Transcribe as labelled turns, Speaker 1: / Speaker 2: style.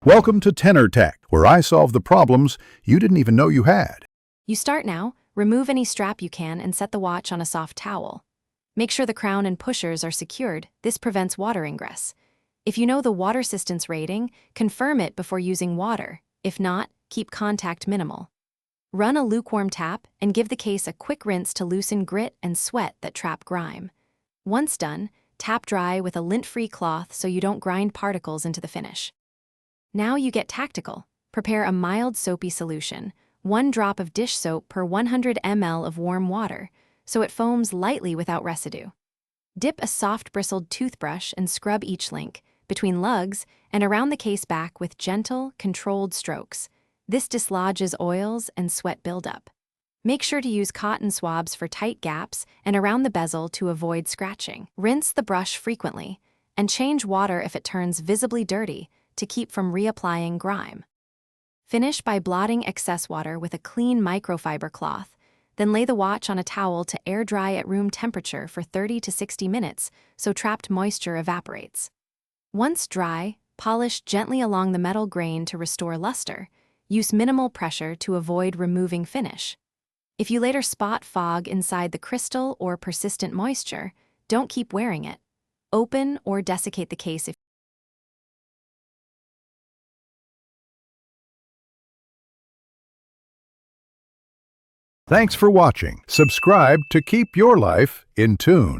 Speaker 1: Welcome to Tenor Tech, where I solve the problems you didn't even know you had.
Speaker 2: You start now, remove any strap you can and set the watch on a soft towel. Make sure the crown and pushers are secured. This prevents water ingress. If you know the water resistance rating, confirm it before using water. If not, keep contact minimal. Run a lukewarm tap and give the case a quick rinse to loosen grit and sweat that trap grime. Once done, tap dry with a lint-free cloth so you don't grind particles into the finish. Now you get tactical. Prepare a mild soapy solution, 1 drop of dish soap per 100 ml of warm water, so it foams lightly without residue. Dip a soft bristled toothbrush and scrub each link, between lugs, and around the case back with gentle, controlled strokes. This dislodges oils and sweat buildup. Make sure to use cotton swabs for tight gaps and around the bezel to avoid scratching. Rinse the brush frequently, and change water if it turns visibly dirty, to keep from reapplying grime. Finish by blotting excess water with a clean microfiber cloth, then lay the watch on a towel to air dry at room temperature for 30 to 60 minutes so trapped moisture evaporates. Once dry, polish gently along the metal grain to restore luster. Use minimal pressure to avoid removing finish. If you later spot fog inside the crystal or persistent moisture, don't keep wearing it. Open or desiccate the case if
Speaker 1: Thanks for watching. Subscribe to keep your life in tune.